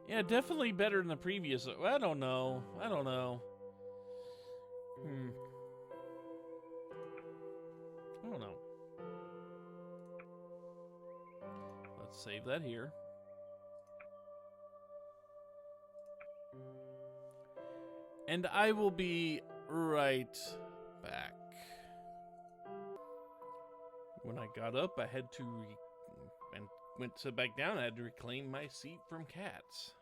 Yeah, definitely better than the previous. I don't know. I don't know. I don't know. Let's save that here. And I will be right back. When I got up, I had to and went to back down. I had to reclaim my seat from cats.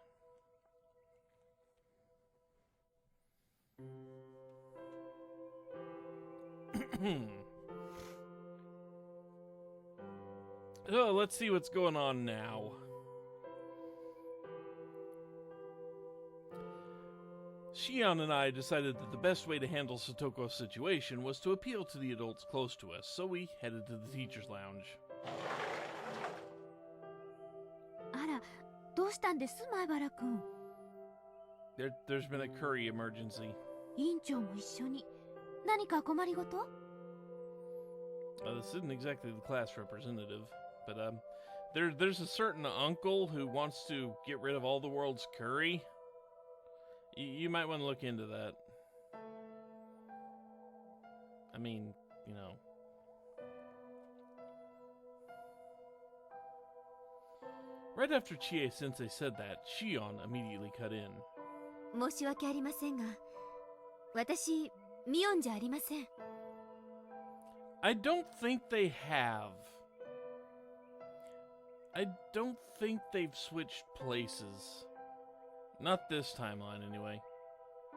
Oh, let's see what's going on now. Shion and I decided that the best way to handle Satoko's situation was to appeal to the adults close to us, so we headed to the teacher's lounge. あら、どうしたんです、前原くん。There's been a curry emergency. 委員長も一緒に。何か困りごと？ This isn't exactly the class representative, but there's a certain uncle who wants to get rid of all the world's curry. You might want to look into that. I mean, you know. Right after Chie-sensei said that, Shion immediately cut in. 申し訳ありませんが、私、ミオンじゃありません。I don't think they have. I don't think they've switched places. Not this timeline, anyway.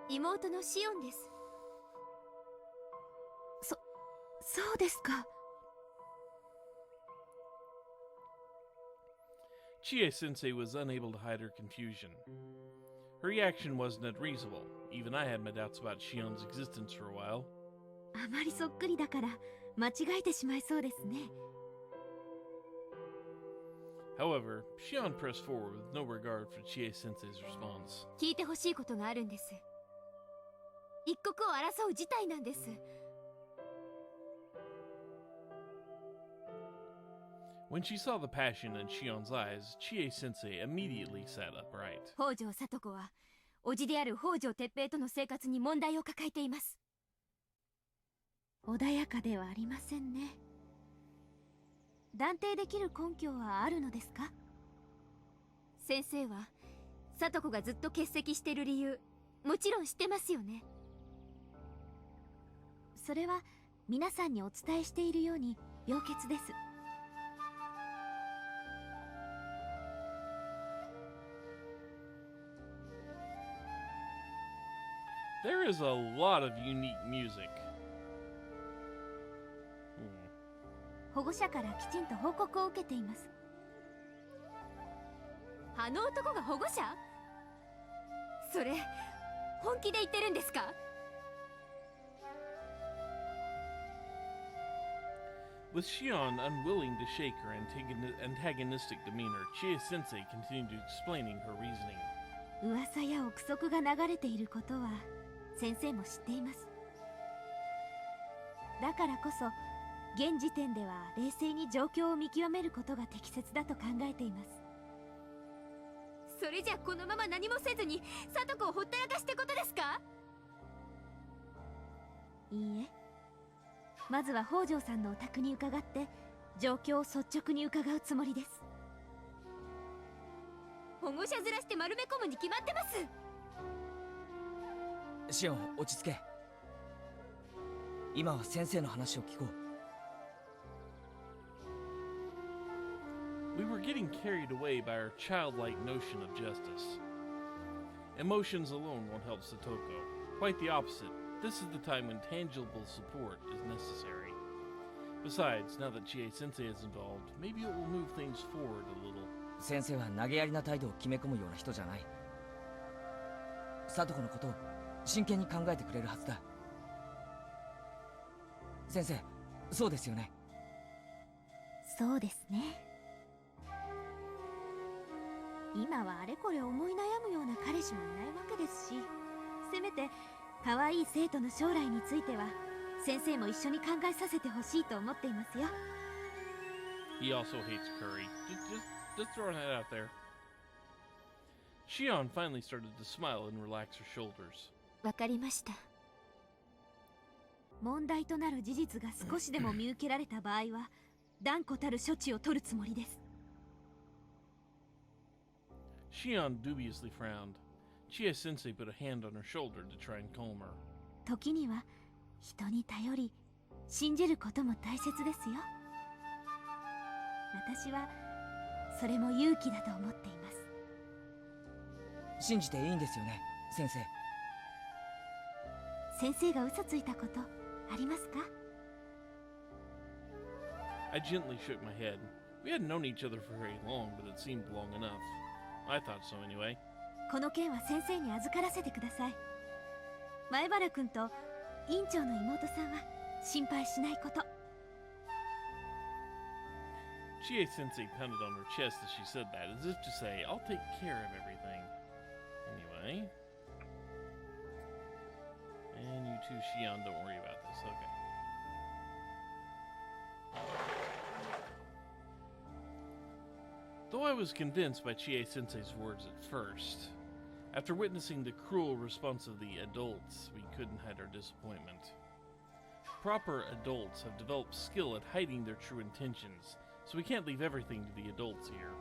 妹のシオンです。そうですか。Chie-sensei was unable to hide her confusion. Her reaction wasn't unreasonable. Even I had my doubts about Shion's existence for a while. あまりそっくりだから間違えてしまいそうですね。However, Shion pressed forward with no regard for Chie-sensei's response. 聞いてほしいことがあるんです。一刻を争う事態なんです。When she saw the passion in Shion's eyes, Chie-sensei immediately sat upright. 北条聡子は、叔父である北条哲平との生活に問題を抱えています。穏やかではありませんね。断定できる根拠はあるのですか？先生は聡子がずっと欠席している理由、もちろん知ってますよね。それは皆さんにお伝えしているように病欠です。There is a lot of unique music. 保護者からきちんと報告を受けています。あの男が保護者？それ本気で言ってるんですか？ With Shion unwilling to shake her antagonistic demeanor, Chie-sensei continued explaining her reasoning. 噂や憶測が流れていることは先生も知っています。だからこそ現時点では冷静に状況を見極めることが適切だと考えています。それじゃこのまま何もせずに聡子をほったらかしってことですか？いいえ、まずは北条さんのお宅に伺って状況を率直に伺うつもりです。保護者ずらして丸め込むに決まってます。シオン、落ち着け。今は先生の話を聞こう。We were getting carried away by our childlike notion of justice. Emotions alone won't help Satoko. Quite the opposite. This is the time when tangible support is necessary. Besides, now that Chie-sensei is involved, maybe it will move things forward a little. 先生は投げやりな態度を決め込むような人じゃない。聡子のことを真剣に考えてくれるはずだ。先生、そうですよね。そうですね。今はあれこれ思い悩むような彼氏もいないわけですし、せめて可愛い生徒の将来については先生も一緒に考えさせてほしいと思っていますよ。He also hates curry. Just throwing that out there. Shion finally started to smile and relax her shoulders. わかりました。問題となる事実が少しでも見受けられた場合は断固たる処置を取るつもりです。 Shion dubiously frowned. Chie-sensei put a hand on her shoulder to try and calm her. 時には人に頼り信じることも大切ですよ。私はそれも勇気だと思っています。信じていいんですよね、先生。先生が嘘ついたことありますか？ I gently shook my head. We hadn't known each other for very long, but it seemed long enough. I thought so anyway. この件は先生に預からせてください。前原君と院長の妹さんは心配しないこと。 Chie-sensei pounded on her chest as she said that, as if to say, I'll take care of everything. Anyway. And you too, Shion, don't worry about this. Okay. Though I was convinced by Chie-sensei's words at first, after witnessing the cruel response of the adults, we couldn't hide our disappointment. Proper adults have developed skill at hiding their true intentions, so we can't leave everything to the adults here.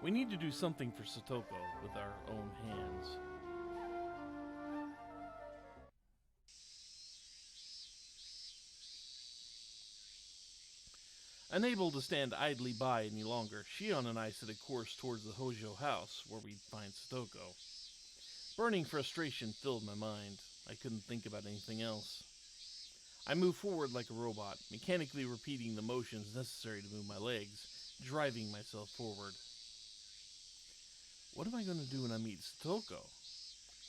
We need to do something for Satoko with our own hands. Unable to stand idly by any longer, Shion and I set a course towards the Hojo house, where we'd find Satoko. Burning frustration filled my mind. I couldn't think about anything else. I moved forward like a robot, mechanically repeating the motions necessary to move my legs, driving myself forward. What am I going to do when I meet Satoko?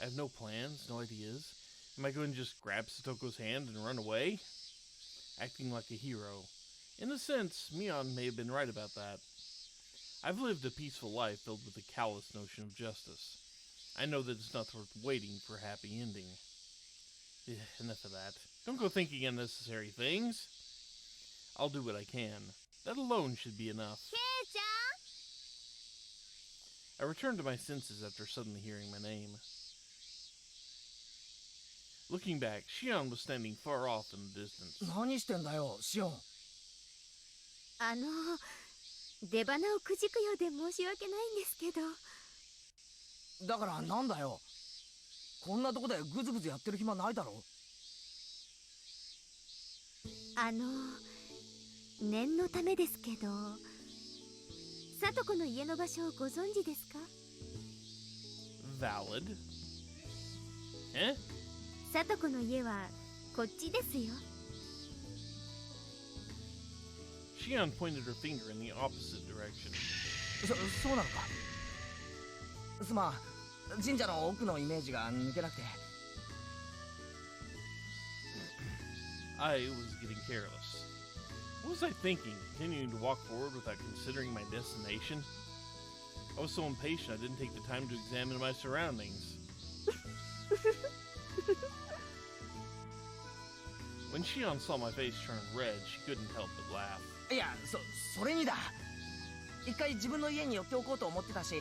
I have no plans, no ideas. Am I going to just grab Satoko's hand and run away? Acting like a hero. In a sense, Mion may have been right about that. I've lived a peaceful life filled with a callous notion of justice. I know that it's not worth waiting for a happy ending. Enough of that. Don't go thinking unnecessary things. I'll do what I can. That alone should be enough. Kei-chan! I returned to my senses after suddenly hearing my name. Looking back, Shion was standing far off in the distance. 何してんだよ、シオン。出花をくじくようで申し訳ないんですけど。だからなんだよ。こんなとこでグズグズやってる暇ないだろ。念のためですけど、聡子の家の場所をご存知ですか？ Valid. Eh? 聡子の家はこっちですよ。Shion pointed her finger in the opposite direction. そうなのか。すまん、神社の奥のイメージが抜けなくて。I was getting careless. What was I thinking, continuing to walk forward without considering my destination? I was so impatient I didn't take the time to examine my surroundings. When Shion saw my face turn red, she couldn't help but laugh. いや、それにだ。一回自分の家に寄っておこうと思ってたし。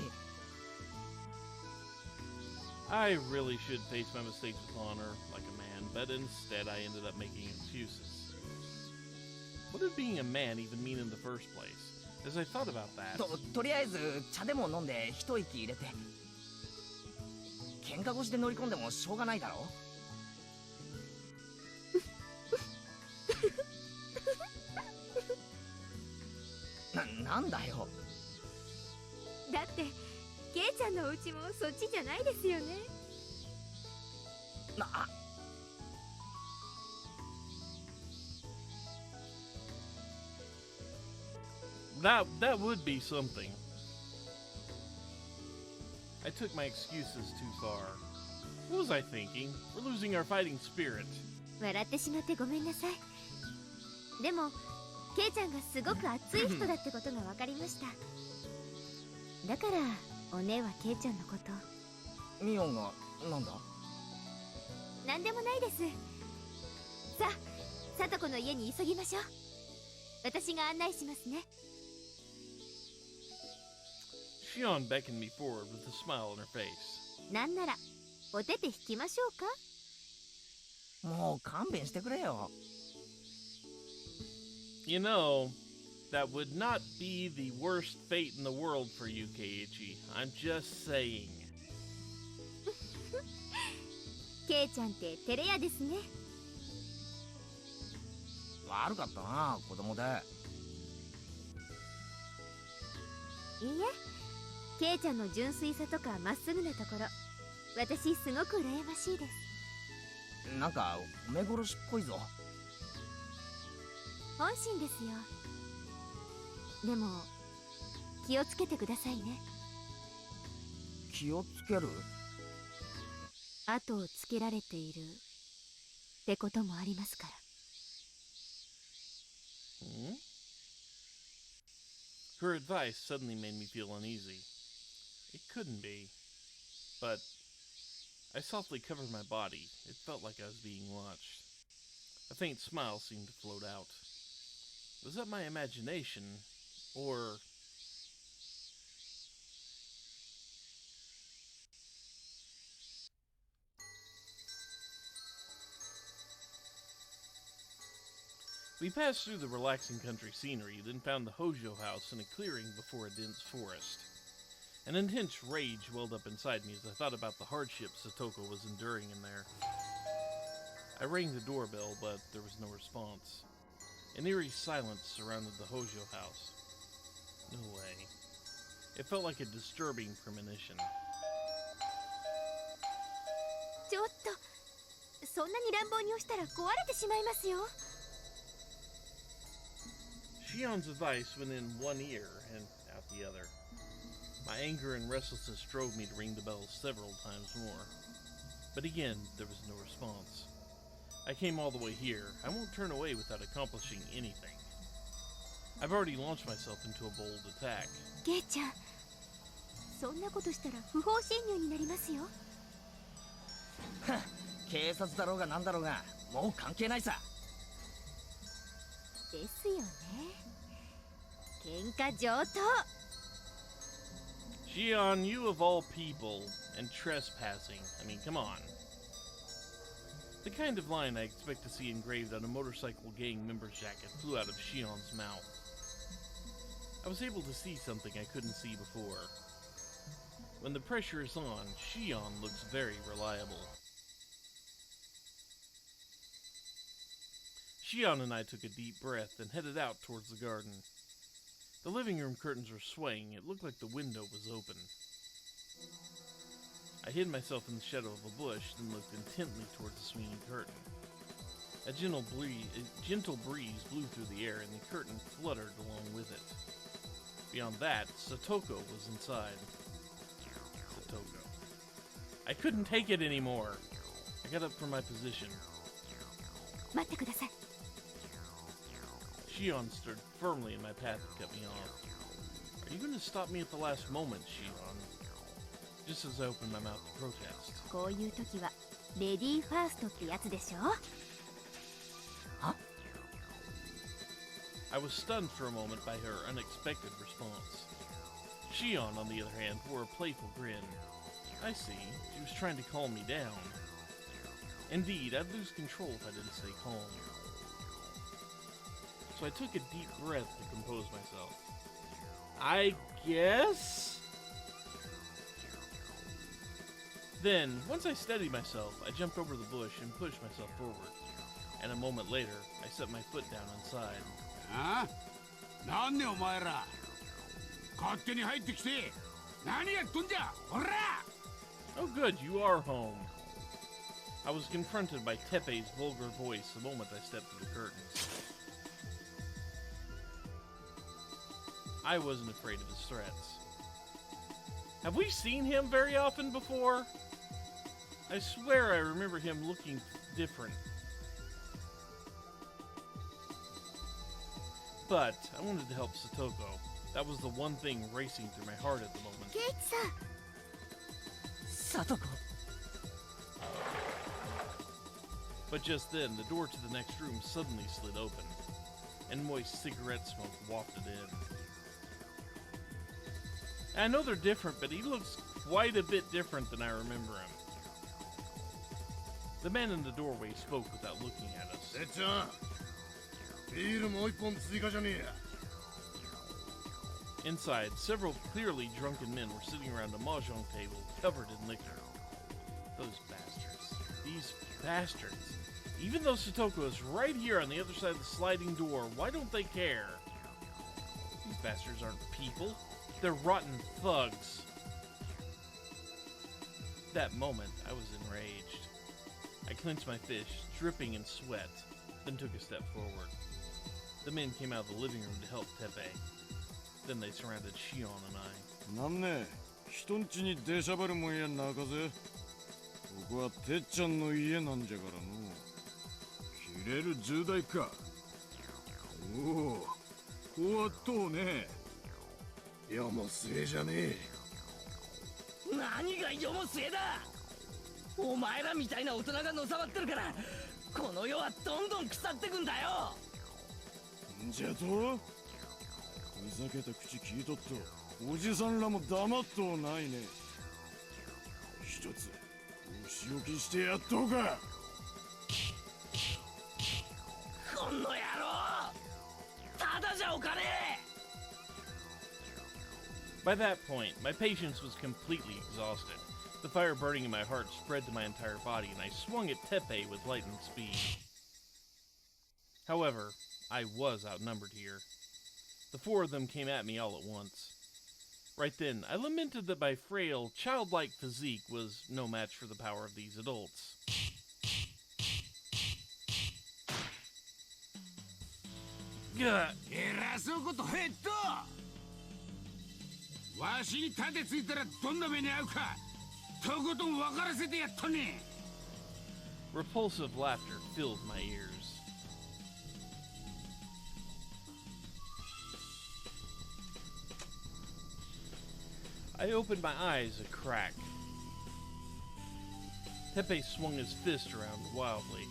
I really should face my mistakes with honor, like a man, but instead I ended up making excuses. What did being a man even mean in the first place? As I thought about that... とりあえず茶でも飲んで一息入れて。喧嘩越しで乗り込んでもしょうがないだろ。なんだよ。だってケイちゃんのお家もそっちじゃないですよね。That would be something. I took my excuses too far. What was I thinking? We're losing our fighting spirit. 笑ってしまってごめんなさい。でもケイちゃんがすごく熱い人だってことが分かりました。だからお姉はケイちゃんのこと。ミオンがなんだ？なんでもないです。さあ、聡子の家に急ぎましょう。私が案内しますね。Shion beckoned me forward with a smile on her face. なんならお手手引きましょうか。もう勘弁してくれよ。 You know, that would not be the worst fate in the world for you, Keiichi. I'm just saying. ケイちゃんって照れ屋ですね。悪かったな、子供で。いいえ、ケイちゃんの純粋さとかまっすぐなところ、私すごく羨ましいです。なんか褒め殺しっぽいぞ。本心ですよ。でも気をつけてくださいね。気をつける？後をつけられているってこともありますから。Hmm? Her advice suddenly made me feel uneasy. It couldn't be. But I softly covered my body. It felt like I was being watched. A faint smile seemed to float out. Was that my imagination, or... We passed through the relaxing country scenery, then found the Hojo house in a clearing before a dense forest. An intense rage welled up inside me as I thought about the hardships Satoko was enduring in there. I rang the doorbell, but there was no response. An eerie silence surrounded the Hojo house. No way. It felt like a disturbing premonition. ちょっと、そんなに乱暴に押したら壊れてしまいますよ。Shion's advice went in one ear and out the other. My anger and restlessness drove me to ring the bell several times more. But again, there was no response. I came all the way here. I won't turn away without accomplishing anything. I've already launched myself into a bold attack. ケイちゃん、そんなことしたら不法侵入になりますよ。警察だろうがなんだろうがもう関係ないさ。ですよね。喧嘩上等。Shion, you of all people, and trespassing. I mean, come on. The kind of line I expect to see engraved on a motorcycle gang member's jacket flew out of Shion's mouth. I was able to see something I couldn't see before. When the pressure is on, Shion looks very reliable. Shion and I took a deep breath and headed out towards the garden. The living room curtains were swaying. It looked like the window was open. I hid myself in the shadow of a bush, then looked intently towards the swinging curtain. A gentle breeze blew through the air, and the curtain fluttered along with it. Beyond that, Satoko was inside. Satoko. I couldn't take it anymore. I got up from my position. 待ってください。Shion stood firmly in my path to cut me off. Are you going to stop me at the last moment, Shion? Just as I opened my mouth to protest. こういう時はレディーファーストってやつでしょ。は？ I was stunned for a moment by her unexpected response. Shion, on the other hand, wore a playful grin. I see. She was trying to calm me down. Indeed, I'd lose control if I didn't stay calm. So I took a deep breath to compose myself. I guess? Then, once I steadied myself, I jumped over the bush and pushed myself forward. And a moment later, I set my foot down inside. あ？なんでお前ら勝手に入ってきて何やっとんじゃほら Oh good, you are home. I was confronted by Teppei's vulgar voice the moment I stepped through the curtains. I wasn't afraid of his threats. Have we seen him very often before? I swear I remember him looking different. But I wanted to help Satoko. That was the one thing racing through my heart at the moment. ケイチさん。サトコ。 But just then, the door to the next room suddenly slid open, and moist cigarette smoke wafted in. I know they're different, but he looks quite a bit different than I remember him. The man in the doorway spoke without looking at us. てっちゃん、ビールもう一本追加じゃねえや。 Inside, several clearly drunken men were sitting around a mahjong table covered in liquor. Those bastards. These bastards. Even though Satoko is right here on the other side of the sliding door, why don't they care? These bastards aren't people. They're rotten thugs. That moment, I was enraged. I clenched my fist, dripping in sweat, then took a step forward. The men came out of the living room to help Teppei. Then they surrounded Shion and I. なんね、人んちに出しゃばるもんやなかぜ。ここはてっちゃんの家なんじゃからの。切れる重大か。おお、こうあっとうね。世も末じゃねえ。何が世も末だ。お前らみたいな大人がのさばってるから、この世はどんどん腐ってくんだよ。んじゃと？ふざけた口聞いとっと、おじさんらも黙っとうないね。一つお仕置きしてやっとうか。この野郎、ただじゃおかねえ。 By that point, my patience was completely exhausted. The fire burning in my heart spread to my entire body, and I swung at Teppei with lightning speed. However, I was outnumbered here. The four of them came at me all at once. Right then, I lamented that my frail, childlike physique was no match for the power of these adults. Gah! 偉そうことヘッド。わしに盾ついたらどんな目に遭うか、とことん分からせてやったね。Repulsive laughter filled my ears. I opened my eyes a crack. Teppei swung his fist around wildly.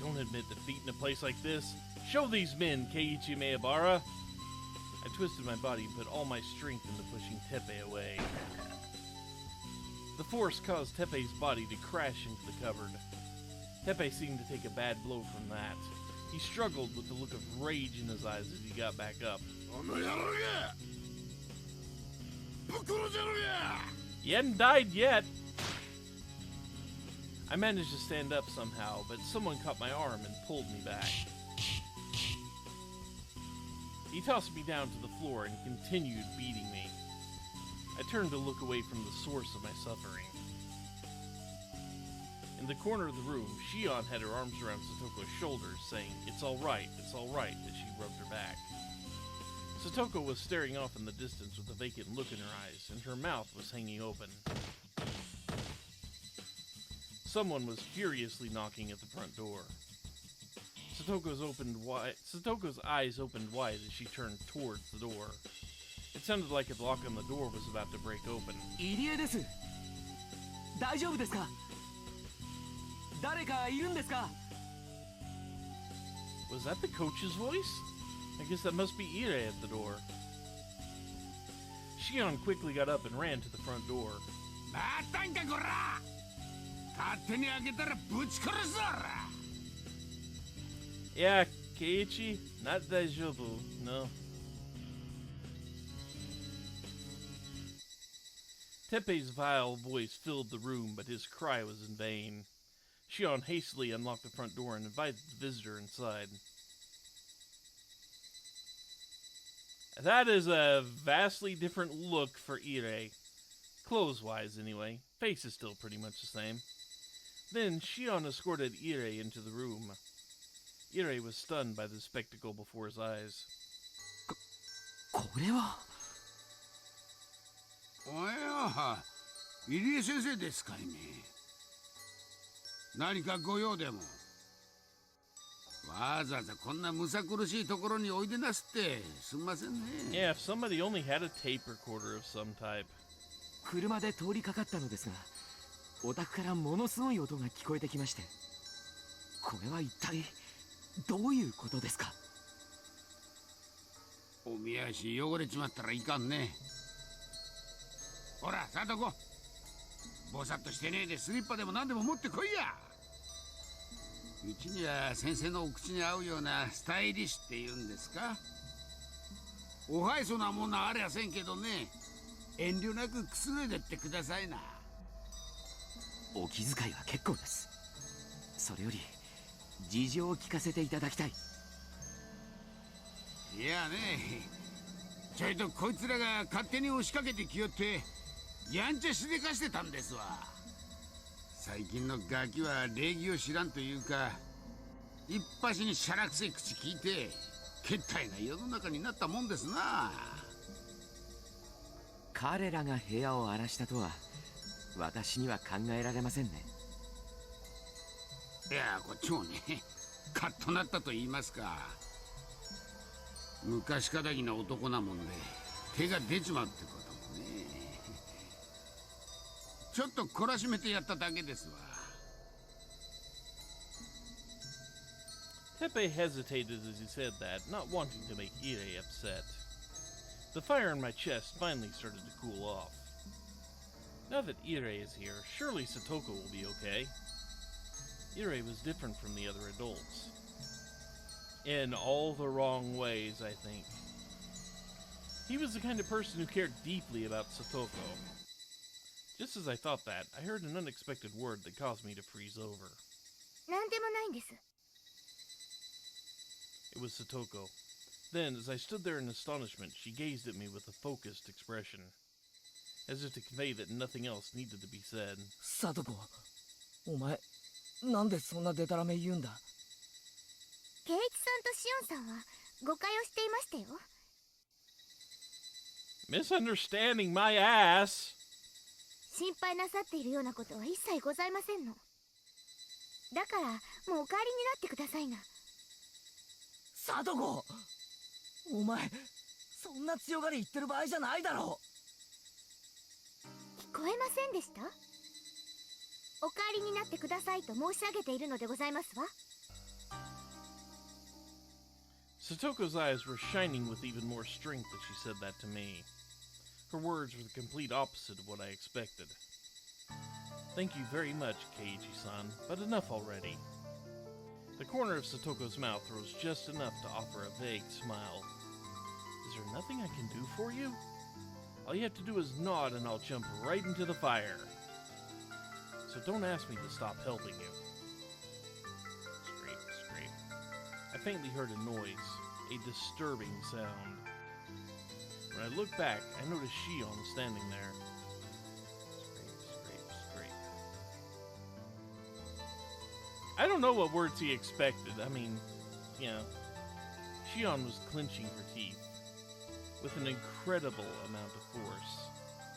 Don't admit defeat in a place like this. Show these men, Keiichi Maebara! I twisted my body and put all my strength into pushing Teppei away. The force caused Teppei's body to crash into the cupboard. Teppei seemed to take a bad blow from that. He struggled with the look of rage in his eyes as he got back up. You hadn't died yet! I managed to stand up somehow, but someone caught my arm and pulled me back. He tossed me down to the floor and continued beating me. I turned to look away from the source of my suffering. In the corner of the room, Shion had her arms around Satoko's shoulders, saying, it's all right, as she rubbed her back. Satoko was staring off in the distance with a vacant look in her eyes, and her mouth was hanging open. Someone was furiously knocking at the front door. Satoko's eyes opened wide as she turned towards the door. It sounded like the lock on the door was about to break open. 入江です。大丈夫ですか？誰かいるんですか？ Was that the coach's voice? I guess that must be Ire at the door. Shion quickly got up and ran to the front door. またんかこら！勝手に開けたらぶち殺すぞ！ Yeah, Keiichi, not daijoubu, no. Teppei's vile voice filled the room, but his cry was in vain. Shion hastily unlocked the front door and invited the visitor inside. That is a vastly different look for Ire. Clothes-wise, anyway. Face is still pretty much the same. Then, Shion escorted Ire into the room. Ire was stunned by the spectacle before his eyes. これは。おや、入江先生ですかいね。何かご用でも。わざわざこんなむさ苦しいところにおいでなすってすみませんね。Yeah, if somebody only had a tape recorder of some type. 車で通りかかったのですが、お宅からものすごい音が聞こえてきまして、これは一体どういうことですか？おみ足汚れちまったらいかんね。ほら、サトコ。ぼさっとしてねえでスリッパでも何でも持ってこいや。うちには先生のお口に合うようなスタイリッシュって言うんですか。おはいそなものありゃせんけどね。遠慮なくくつろいでってくださいな。お気遣いは結構です。それより事情を聞かせていただきたい。いやね、ちょいとこいつらが勝手に押しかけてきよってやんちゃしでかしてたんですわ。最近のガキは礼儀を知らんというか、一発にしゃらくせえ口聞いてけったいな世の中になったもんですな。彼らが部屋を荒らしたとは私には考えられませんね。いや、こっちもね、カッとなったと言いますか。昔かだぎな男なもんで手が出ちまうってこともね。ちょっと懲らしめてやっただけですわ。Teppei hesitated as he said that, not wanting to make Irei upset. The fire in my chest finally started to cool off. Now that Irei is here, surely Satoko will be okay. Irei was different from the other adults. In all the wrong ways, I think. He was the kind of person who cared deeply about Satoko. Just as I thought that, I heard an unexpected word that caused me to freeze over. なんでもないんです。 It was Satoko. Then, as I stood there in astonishment, she gazed at me with a focused expression, as if to convey that nothing else needed to be said. サトコ、お前なんでそんなデタラメ言うんだ。ケイイチさんとシオンさんは誤解をしていましたよ。 Misunderstanding my ass! 心配なさっているようなことは一切ございませんの。だからもうお帰りになってくださいな。サトコ、お前そんな強がり言ってる場合じゃないだろ聞こえませんでした？お帰りになってくださいと申し上げているのでございますわ。 Satoko's eyes were shining with even more strength as she said that to me. Her words were the complete opposite of what I expected. Thank you very much, Keiichi-san, but enough already. The corner of Satoko's mouth rose just enough to offer a vague smile. Is there nothing I can do for you? All you have to do is nod and I'll jump right into the fire. So don't ask me to stop helping you. Scrape, scrape. I faintly heard a noise, a disturbing sound. When I looked back, I noticed Shion standing there. Scrape, scrape, scrape. I don't know what words he expected. I mean, you know, Shion was clenching her teeth with an incredible amount of force,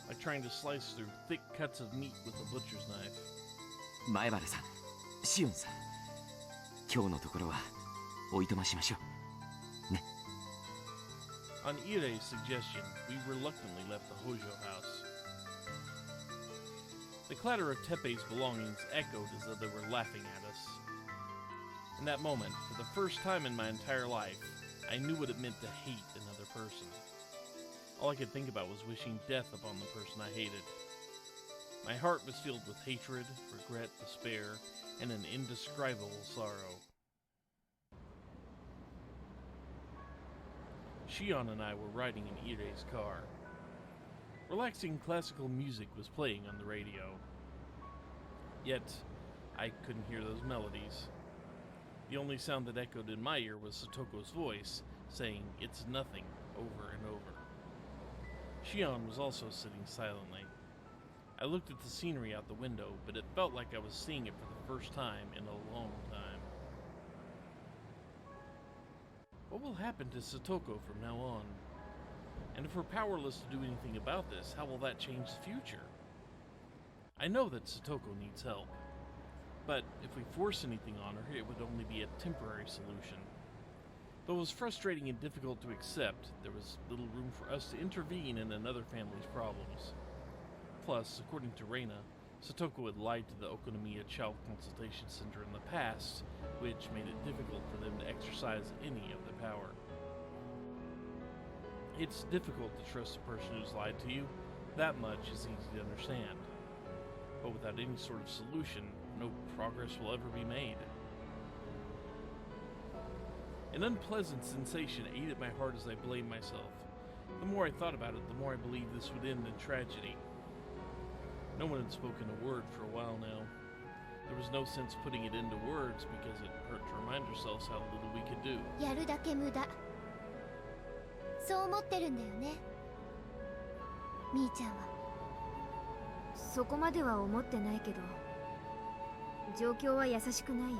like trying to slice through thick cuts of meat with a butcher's knife. 前原さん、シオンさん、今日のところはおいとましましょう。ね。On Irei's suggestion, we reluctantly left the Hojo house. The clatter of Teppei's belongings echoed as though they were laughing at us. In that moment, for the first time in my entire life, I knew what it meant to hate another person. All I could think about was wishing death upon the person I hated. My heart was filled with hatred, regret, despair, and an indescribable sorrow. Shion and I were riding in Irei's car. Relaxing classical music was playing on the radio. Yet, I couldn't hear those melodies. The only sound that echoed in my ear was Satoko's voice, saying, "It's nothing," over and over. Shion was also sitting silently. I looked at the scenery out the window, but it felt like I was seeing it for the first time in a long time. What will happen to Satoko from now on? And if we're powerless to do anything about this, how will that change the future? I know that Satoko needs help, but if we force anything on her, it would only be a temporary solution. Though it was frustrating and difficult to accept, there was little room for us to intervene in another family's problems. Plus, according to Reina, Satoko had lied to the Okonomiya Child Consultation Center in the past, which made it difficult for them to exercise any of their power. It's difficult to trust a person who's lied to you, That much is easy to understand. But without any sort of solution, no progress will ever be made. An unpleasant sensation ate at my heart as I blamed myself. The more I thought about it, the more I believed this would end in tragedy. No one had spoken a word for a while now. There was no sense putting it into words because it hurt to remind ourselves how little we could do. やるだけ無駄。そう思ってるんだよね、みーちゃんは。そこまでは思ってないけど、状況は優しくないよ。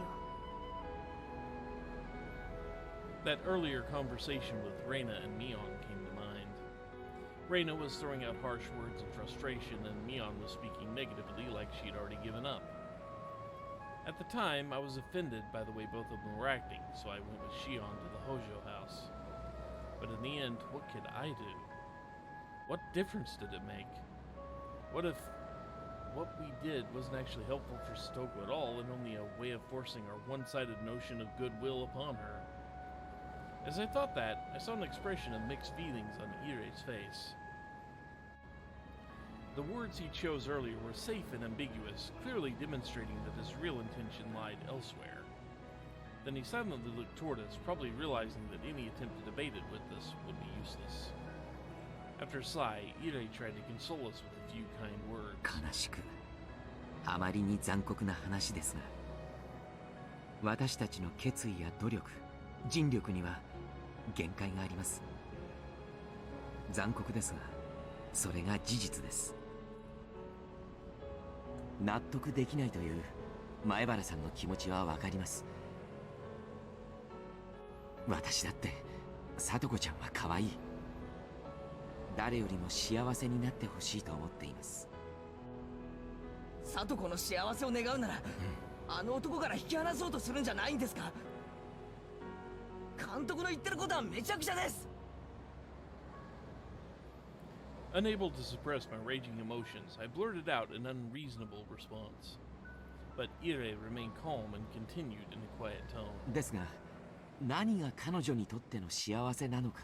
That earlier conversation with Reina and Mion came to mind. Reina was throwing out harsh words of frustration, and Mion was speaking negatively like she'd already given up. At the time, I was offended by the way both of them were acting, so I went with Shion to the Hojo house. But in the end, what could I do? What difference did it make? What if what we did wasn't actually helpful for Satoko at all, and only a way of forcing our one-sided notion of goodwill upon her? As I thought that, I saw an expression of mixed feelings on Irei's face. The words he chose earlier were safe and ambiguous, clearly demonstrating that his real intention lied elsewhere. Then he silently looked toward us, probably realizing that any attempt to debate it with us would be useless. After a sigh, Irei tried to console us with a few kind words. 悲しく、あまりに残酷な話ですが、私たちの決意や努力、尽力には限界があります。残酷ですが、それが事実です。納得できないという前原さんの気持ちはわかります。私だって聡子ちゃんは可愛い。誰よりも幸せになってほしいと思っています。聡子の幸せを願うなら、あの男から引き離そうとするんじゃないんですか。監督の言ってることはめちゃくちゃです。Unable to suppress my raging emotions, I blurted out an unreasonable response. But Irei remained calm and continued in a quiet tone. ですが、何が彼女にとっての幸せなのか、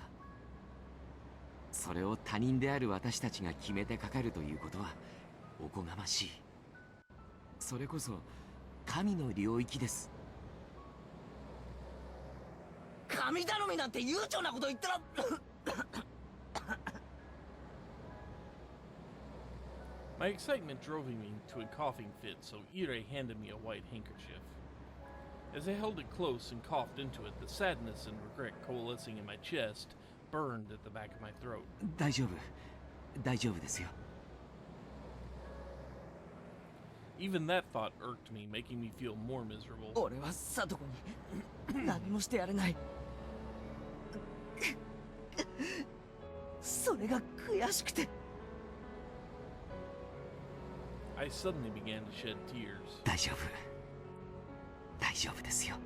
それを他人である私たちが決めてかかるということはおこがましい。それこそ神の領域です。神頼みなんて悠長なこと言ったらMy excitement drove me to a coughing fit, so Irei handed me a white handkerchief. As I held it close and coughed into it, the sadness and regret coalescing in my chest burned at the back of my throat. 大丈夫、大丈夫ですよ。Even that thought irked me, making me feel more miserable. 俺は聡子に何もしてやれない。それが悔しくて。I suddenly began to shed tears. 大丈夫、大丈夫ですよ。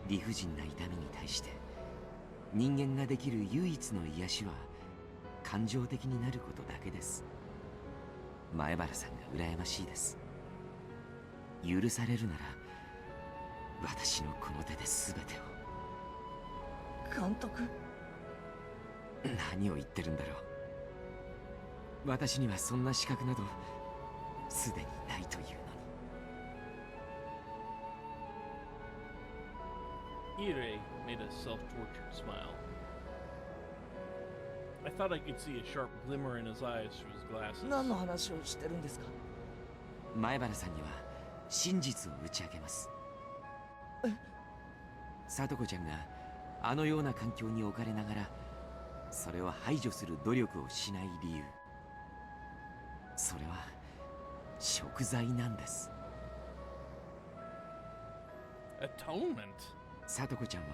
理不尽な痛みに対して人間ができる唯一の癒しは感情的になることだけです。前原さんが羨ましいです。許されるなら私のこの手で全てを。監督、何を言ってるんだろう。私にはそんな資格などすでにないというのに。Irei made a self-tortured smile. I thought I could see a sharp glimmer in his eyes through his glasses. 何の話をしてるんですか。前原さんには真実を打ち明けます。聡子ちゃんがあのような環境に置かれながらそれを排除する努力をしない理由、それは贖罪なんです。 Atonement? 聡子ちゃんは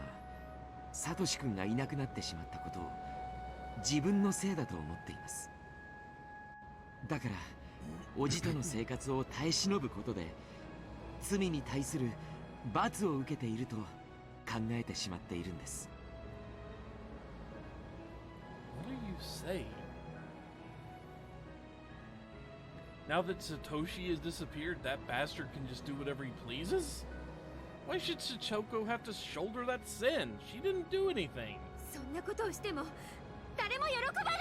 サトシ君がいなくなってしまったことを自分のせいだと思っています。だからおじとの生活を耐え忍ぶことで罪に対する罰を受けていると考えてしまっているんです。 What are you saying? Now that Satoshi has disappeared, that bastard can just do whatever he pleases? Why should Satoko have to shoulder that sin? She didn't do anything. そんなことをしても誰も喜ばない。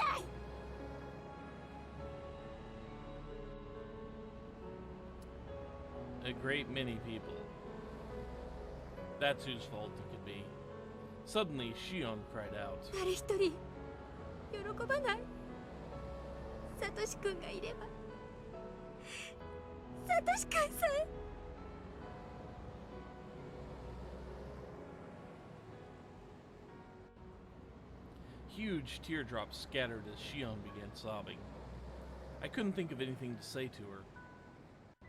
A great many people. That's whose fault it could be. Suddenly, Shion cried out. 誰一人喜ばない。サトシ君がいれば。サトシ君さえ。Huge teardrops scattered as Shion began sobbing. I couldn't think of anything to say to her.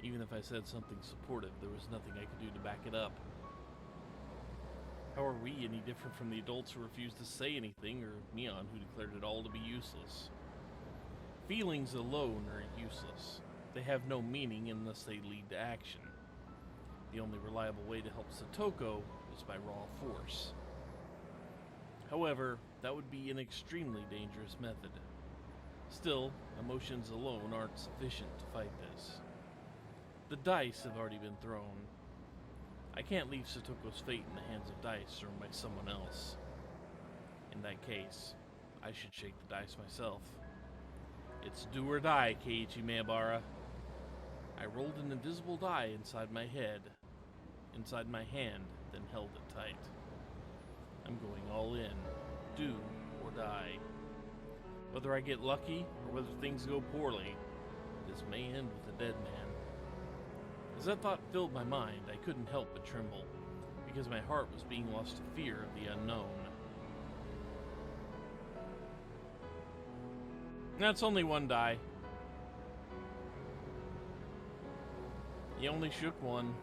Even if I said something supportive, there was nothing I could do to back it up. How are we any different from the adults who refused to say anything, or Neon who declared it all to be useless? Feelings alone are useless. They have no meaning unless they lead to action. The only reliable way to help Satoko is by raw force. However, that would be an extremely dangerous method. Still, emotions alone aren't sufficient to fight this. The dice have already been thrown. I can't leave Satoko's fate in the hands of dice thrown by someone else. In that case, I should shake the dice myself. It's do or die, Keiichi Maebara. I rolled an invisible die inside my hand, then held it tight. I'm going all in, do or die. Whether I get lucky or whether things go poorly, this may end with a dead man. As that thought filled my mind, I couldn't help but tremble, because my heart was being lost to fear of the unknown. That's only one die. He only shook one.